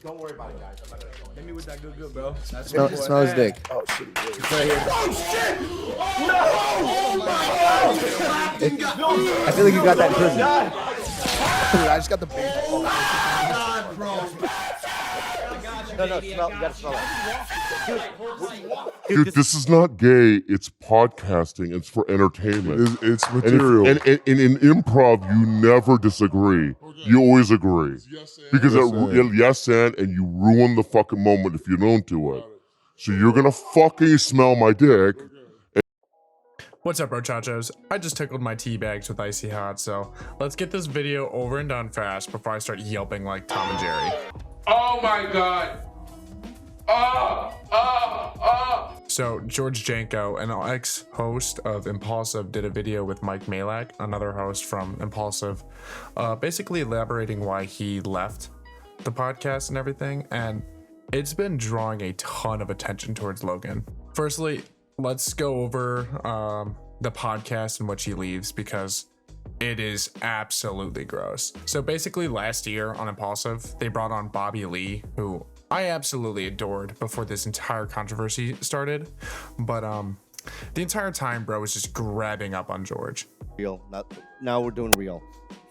Don't worry about it, guys. I'm not gonna show it. Hit me with that good, bro. Smell his dick. Oh shit! It's right here. Oh shit! No! I feel like you got that in prison. Dude, I just got the baseball. God, bro. No, smell. You gotta smell it. Dude, this is not gay. It's podcasting. It's for entertainment. It's material. And in improv, you never disagree. You always agree. Because yes and you ruin the fucking moment if you don't do it. So you're gonna fucking smell my dick. What's up, brochachos? I just tickled my tea bags with icy hot, so let's get this video over and done fast before I start yelping like Tom and Jerry. Oh my god! So George Janko, an ex-host of Impulsive, did a video with Mike Malak, another host from Impulsive, basically elaborating why he left the podcast and everything, and it's been drawing a ton of attention towards Logan. Firstly, let's go over the podcast in which he leaves, because it is absolutely gross. So basically last year on Impulsive, they brought on Bobby Lee, who I absolutely adored before this entire controversy started. But the entire time, bro was just grabbing up on George. Real. Now we're doing real.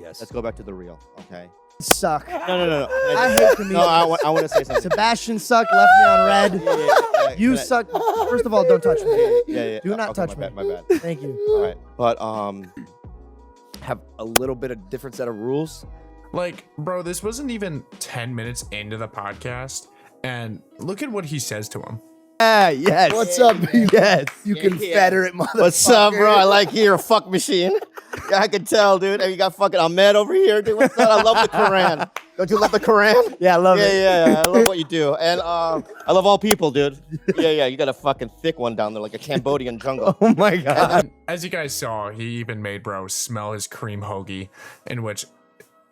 Yes. Let's go back to the real. Okay. Suck. No. I hate comedians. No, I want to say something. Sebastian sucked, left me on red. Yeah, You suck. First of all, don't touch me. Yeah. Do not Okay, touch my me. bad. Thank you. All right, but have a little bit of different set of rules. Like, bro, this wasn't even 10 minutes into the podcast, and look at what he says to him. Yeah, yes. What's up, baby? Yes. You Confederate motherfucker. What's up, bro? I like you. You're a fuck machine. Yeah, I can tell, dude. And you got fucking Ahmed over here, dude. What's up? I love the Quran. Don't you love the Quran? Yeah, I love it. Yeah. I love what you do. And I love all people, dude. Yeah. You got a fucking thick one down there, like a Cambodian jungle. Oh my god. As you guys saw, he even made bro smell his cream hoagie, in which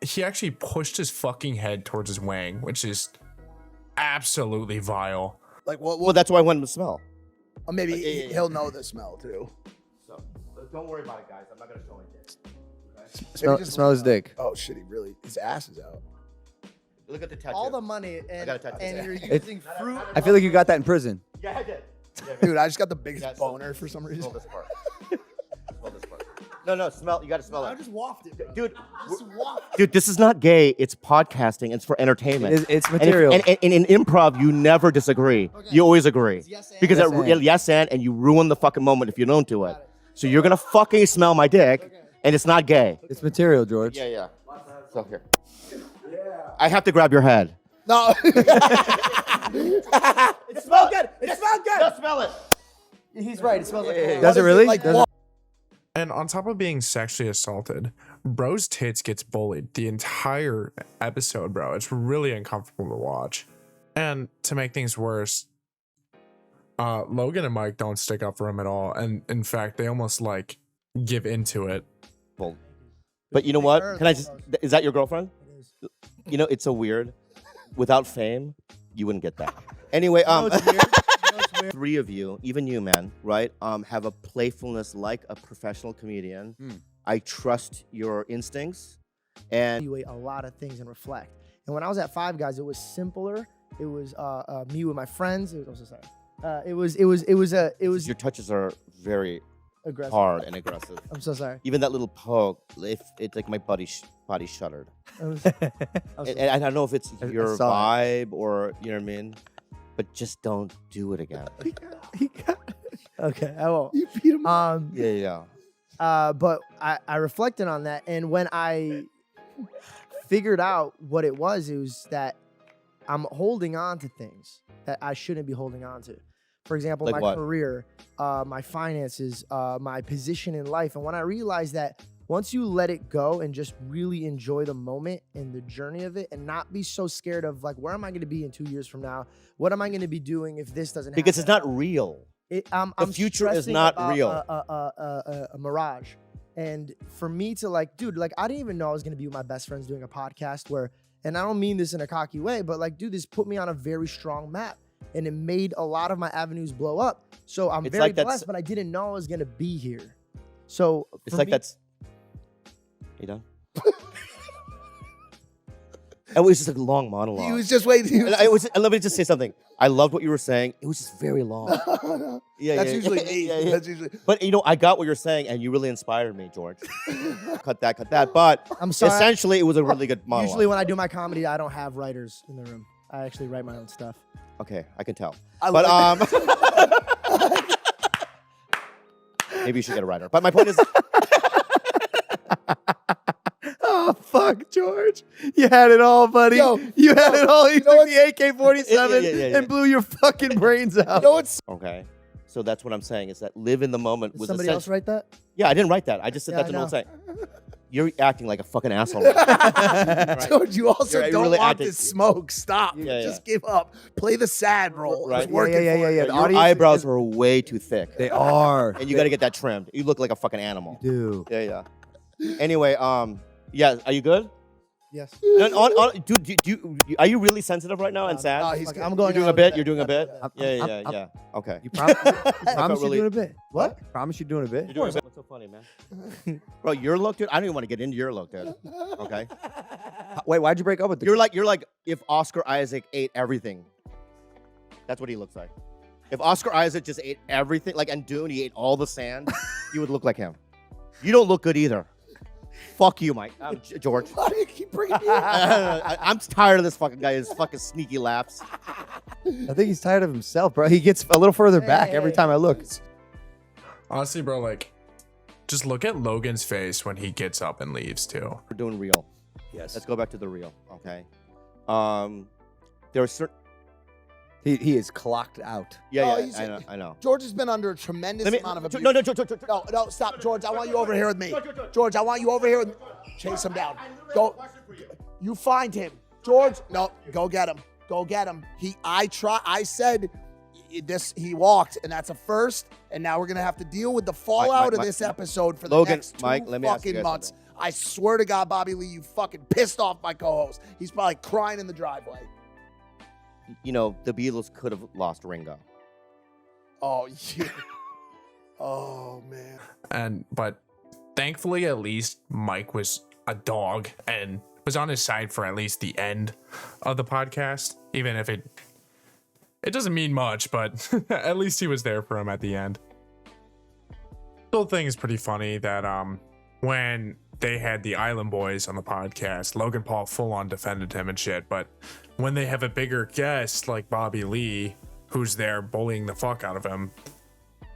he actually pushed his fucking head towards his wang, which is absolutely vile. Like what? Well, that's why I wanted to smell. Or maybe Yeah. he'll know the smell too. So don't worry about it, guys. I'm not gonna show anything. Smell his dick. Oh shit, his ass is out. Look at the tattoo. All the money gotta touch and it. you're It's- using fruit. I feel like you got that in prison. Yeah, I did. Yeah, Dude, I just got the biggest Yeah, boner for some reason. Smell this part. Smell this part. No, smell. You gotta smell I it. just wafted, bro. Dude, Just wafted. dude, this is not gay. It's podcasting. It's for entertainment. It's And if- material. And in improv, you never disagree. Okay. You always agree. Yes, and. Because Yes, and. and you ruin the fucking moment if you don't do it. So you're gonna fucking smell my dick, and it's not gay. It's material, George. Yeah. So here. I have to grab your head. No. It smells good. It smells good. Just smell it. He's right. It smells like. Does it really? Like Does what? And on top of being sexually assaulted, bro's tits gets bullied the entire episode, bro. It's really uncomfortable to watch. And to make things worse, Logan and Mike don't stick up for him at all. And in fact, they almost like give into it. But you know what? Can I just? Is that your girlfriend? You know, it's so weird. Without fame, you wouldn't get that. Anyway, three of you, even you, man, right? Have a playfulness like a professional comedian. I trust your instincts, and Evaluate a lot of things and reflect. And when I was at Five Guys, it was simpler. It was me with my friends. It was your touches are very aggressive. hard and aggressive. I'm so sorry. Even that little poke, if it's like my body shuddered. I was And I don't know if it's I your saw vibe or you know what I mean, but just don't do it again. okay, I won't. You beat him. Yeah. But I reflected on that, and when I figured out what it was that I'm holding on to things that I shouldn't be holding on to. For example, Like my what? career, my finances, my position in life. And when I realized that once you let it go and just really enjoy the moment and the journey of it and not be so scared of like, where am I going to be in 2 years from now? What am I going to be doing if this doesn't happen? Because it's not real. I'm future is stressing not about real. A mirage. And for me to like, dude, like I didn't even know I was gonna be with my best friends doing a podcast where, and I don't mean this in a cocky way, but like, dude, this put me on a very strong map, and it made a lot of my avenues blow up. So I'm It's very like that's- blessed, but I didn't know I was gonna be here. So It's for like me- that's. You done? It was just a long monologue. He was just waiting. And let me just say something. I loved what you were saying. It was just very long. Yeah, That's usually me. yeah. That's usually. But you know, I got what you're saying, and you really inspired me, George. cut that. But I'm sorry. essentially, it was a really good monologue. Usually when I do my comedy, I don't have writers in the room. I actually write my own stuff. Okay, I can tell. Like Maybe you should get a writer. But my point is, Oh, fuck, George. You had it all, buddy. Yo, you had it all. You took the AK-47 Yeah. and blew your fucking brains out. You know what's okay. So that's what I'm saying is that live in the moment Did was somebody else write that? Yeah, I didn't write that. I just said Yeah, that's I an old know. saying. You're acting like a fucking asshole. Right now. George, you also You're don't really want acting- this smoke. Stop. Yeah, Just give up. Play the sad role. Right. It's working Yeah. for you. The Your audience eyebrows are way too thick. They are. And you got to get that trimmed. You look like a fucking animal. Dude. Yeah. Anyway, yeah, are you good? Yes. Dude, are you really sensitive right now and sad? No, he's Like, good. I'm You're going doing out a bit. with You're doing a bit. I'm- Yeah. Okay. You promise really- you're doing a bit? What? Promise you're doing a bit? You're doing a bit. What's so funny, man? Bro, your look, dude. I don't even want to get into your look, dude. Okay. Wait, why'd you break up with the You're like if Oscar Isaac ate everything. That's what he looks like. If Oscar Isaac just ate everything, like in Dune, he ate all the sand, you would look like him. You don't look good either. Fuck you, Mike. George. Why do you keep bringing me up? I'm tired of this fucking guy. His fucking sneaky laughs. I think he's tired of himself, bro. He gets a little further back every time I look. Honestly, bro, like, just look at Logan's face when he gets up and leaves too. We're doing real. Yes. Let's go back to the real. Okay. There are certain. He is clocked out. Yeah, Oh, yeah. he's- I know. George has been under a tremendous amount of abuse. No, No, stop, George. I want you over here with me. George, I want you over here with me. Chase him down. Go. You find him. George, no, go get him. Go get him. I said this, he walked, and that's a first, and now we're going to have to deal with the fallout of this episode for the Logan, next 2 Mike, let me ask you fucking guys months. something. I swear to God, Bobby Lee, you fucking pissed off my co-host. He's probably crying in the driveway. You know, the Beatles could have lost Ringo. Oh, yeah. Oh, man. But thankfully, at least Mike was a dog and was on his side for at least the end of the podcast, even if it doesn't mean much, but at least he was there for him at the end. The whole thing is pretty funny that when they had the Island Boys on the podcast, Logan Paul full on defended him and shit, but when they have a bigger guest like Bobby Lee, who's there bullying the fuck out of him,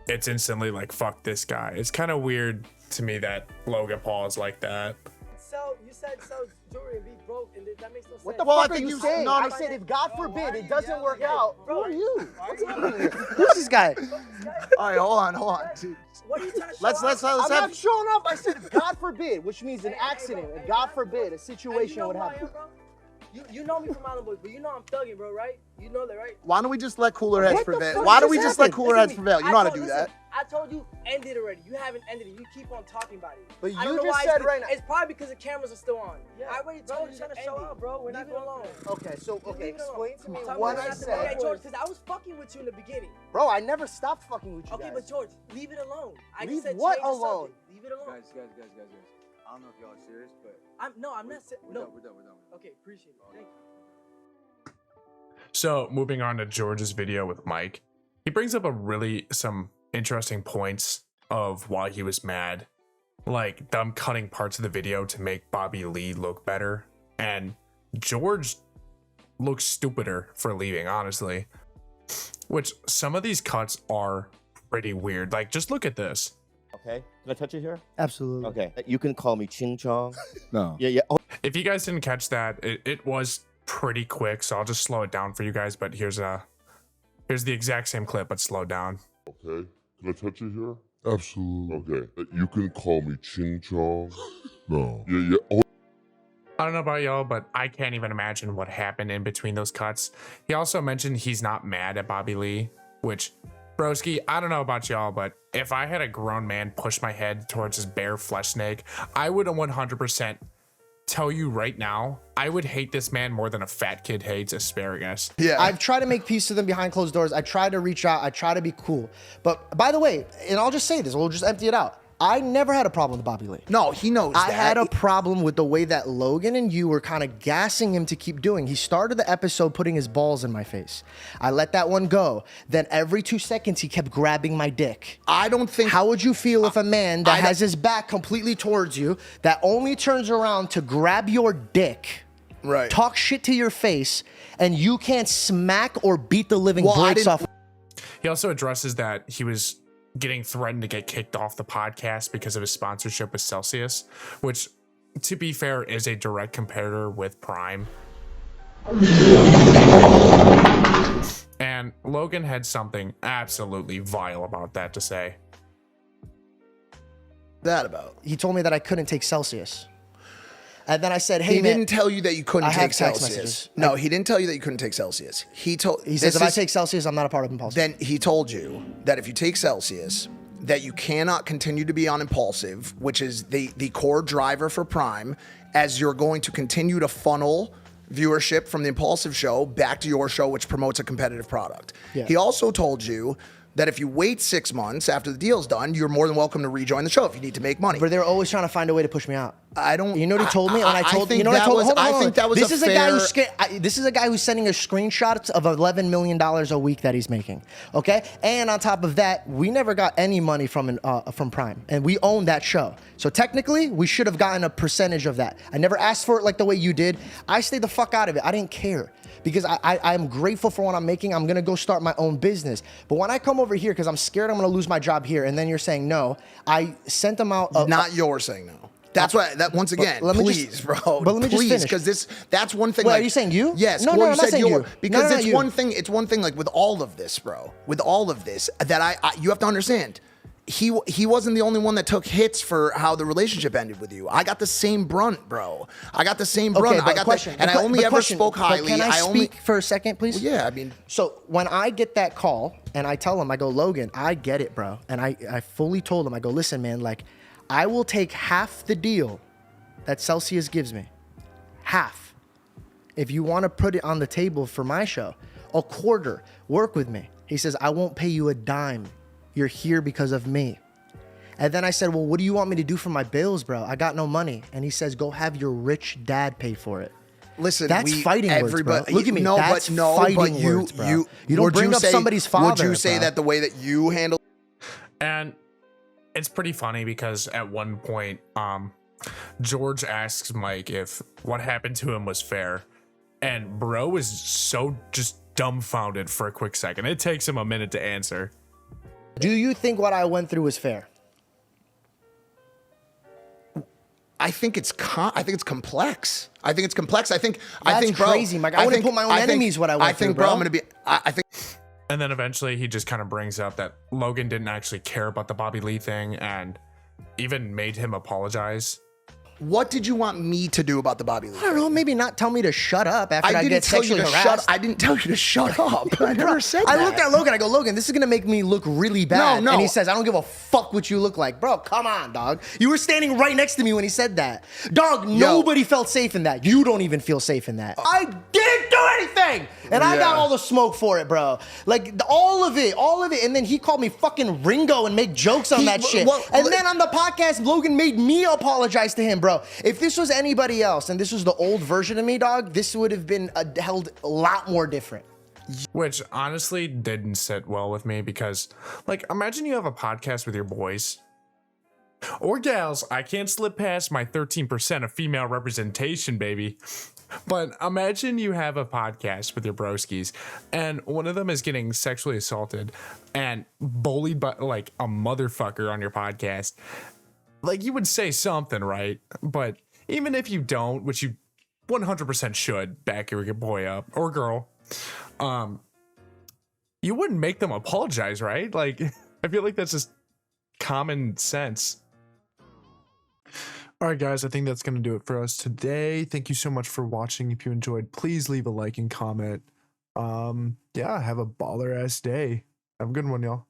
it's instantly like, fuck this guy. It's kind of weird to me that Logan Paul is like that. So you said so jewelry and be broke, and that makes no sense. What the Well, fuck I are think you you- saying? no, I no. said if God forbid it doesn't work out, who are you? What's happening? Who's this guy? All right, hold on. Dude. What are you trying to show Let's off? I'm have. not showing up. I said if God forbid, which means an accident, if God forbid, a situation would happen. You know me from Island Boys, but you know I'm thugging, bro, right? You know that, right? Why don't we just let cooler heads What the prevail? fuck Why don't just we just let happened? cooler heads prevail? You know how to do that. I told you end it already. You haven't ended it. You keep on talking about it. But I you don't know just why said it's- right now. It's probably because the cameras are still on. Yeah. I already Bro, told you trying to to end show it. out, bro. We're Leave not it going alone. Okay, so Leave it alone. explain to me Tell what me I not to- said. Okay, George, because I was fucking with you in the beginning. Bro, I never stopped fucking with you Okay, guys. but George, leave it alone. I Leave just said what change the alone? subject. Leave it alone. Guys. I don't know if y'all are serious, but I'm not. No. we're done. Okay, appreciate it. Thank you. So moving on to George's video with Mike, he brings up some interesting points of why he was mad, like them cutting parts of the video to make Bobby Lee look better, and George looks stupider for leaving, honestly. Which some of these cuts are pretty weird. Like, just look at this. Okay. Can I touch it here? Absolutely. Okay. You can call me Ching Chong. No. Yeah. Oh, If you guys didn't catch that, it was pretty quick, so I'll just slow it down for you guys. But here's the exact same clip, but slowed down. Okay, can I touch it here? Absolutely. Okay, you can call me Ching Chong. No. Yeah. Oh, I don't know about y'all, but I can't even imagine what happened in between those cuts. He also mentioned he's not mad at Bobby Lee, which, broski, I don't know about y'all, but if I had a grown man push my head towards his bare flesh snake, I would 100% tell you right now, I would hate this man more than a fat kid hates asparagus. Yeah. I've tried to make peace to them behind closed doors. I try to reach out. I try to be cool. But by the way, and I'll just say this, we'll just empty it out. I never had a problem with Bobby Lee. No, he knows that. I had a problem with the way that Logan and you were kind of gassing him to keep doing. He started the episode putting his balls in my face. I let that one go. Then every 2 seconds, he kept grabbing my dick. I don't think... How would you feel if a man that has his back completely towards you, that only turns around to grab your dick, right, talk shit to your face, and you can't smack or beat the living brakes off? He also addresses that he was getting threatened to get kicked off the podcast because of his sponsorship with Celsius, which, to be fair, is a direct competitor with Prime. And Logan had something absolutely vile about that to say. That about? He told me that I couldn't take Celsius. And then I said, hey, he man, didn't tell you that you couldn't take text Celsius. messages. No, he didn't tell you that you couldn't take Celsius. He says if I take Celsius, I'm not a part of Impulsive. Then he told you that if you take Celsius, that you cannot continue to be on Impulsive, which is the core driver for Prime, as you're going to continue to funnel viewership from the Impulsive show back to your show, which promotes a competitive product. Yeah. He also told you that if you wait 6 months after the deal's done, you're more than welcome to rejoin the show if you need to make money. But they're always trying to find a way to push me out. I don't. You know what he told me? When I told think you know what I told. Hold on, hold on. I think that was this a is fair... a guy who's this is a guy who's sending us screenshots of $11 million a week that he's making. Okay, and on top of that, we never got any money from Prime, and we own that show. So technically, we should have gotten a percentage of that. I never asked for it like the way you did. I stayed the fuck out of it. I didn't care. Because I'm grateful for what I'm making. I'm gonna go start my own business. But when I come over here, because I'm scared I'm gonna lose my job here, and then you're saying no, I sent them out. Not you're saying no. That's what. That once again, please, bro. But let me just finish, because that's one thing. Wait, like, are you saying you? Yes. No, well, no, you I'm not said saying you're, you. because No, it's you. one thing. It's one thing. Like with all of this, bro. With all of this, that you have to understand. He wasn't the only one that took hits for how the relationship ended with you. I got the same brunt, bro. I got the same brunt. Okay, I got question, and I only ever question, spoke highly. Can I only speak for a second, please? Well, yeah, I mean. So when I get that call and I tell him, I go, Logan, I get it, bro. And I fully told him, I go, listen, man, like, I will take half the deal that Celsius gives me. Half. If you want to put it on the table for my show, a quarter, work with me. He says, I won't pay you a dime. You're here because of me. And then I said, well, what do you want me to do for my bills, bro? I got no money. And he says, go have your rich dad pay for it. Listen, that's fighting words, bro. Look at me. No, that's fighting words, bro. You don't bring up somebody's father. Would you say that the way that you handle? And it's pretty funny because at one point, George asks Mike if what happened to him was fair. And bro is so just dumbfounded for a quick second. It takes him a minute to answer. Do you think what I went through was fair? I think it's complex. I think it's complex. I think bro, crazy, Mike. I wouldn't put my own enemies what I went through, bro. I'm gonna be. I think. And then eventually he just kind of brings up that Logan didn't actually care about the Bobby Lee thing and even made him apologize. What did you want me to do about the Bobby Lee? I don't know. Maybe not tell me to shut up after I get sexually harassed. I didn't tell you to shut up. I never said that. I looked at Logan. I go, Logan, this is gonna make me look really bad. No. And he says, I don't give a fuck what you look like, bro. Come on, dog. You were standing right next to me when he said that, dog. Nobody felt safe in that. You don't even feel safe in that. I didn't do anything, and I got all the smoke for it, bro. Like all of it. And then he called me fucking Ringo and make jokes on that shit. And then on the podcast, Logan made me apologize to him, bro. If this was anybody else and this was the old version of me, dog, this would have been held a lot more different. Which honestly didn't sit well with me because, like, imagine you have a podcast with your boys or gals. I can't slip past my 13% of female representation, baby. But imagine you have a podcast with your broskies and one of them is getting sexually assaulted and bullied by like a motherfucker on your podcast. Like, you would say something, right? But even if you don't, which you 100% should back your boy up or girl, you wouldn't make them apologize, right? Like, I feel like that's just common sense. All right, guys, I think that's going to do it for us today. Thank you so much for watching. If you enjoyed, please leave a like and comment. Yeah, have a baller ass day. Have a good one, y'all.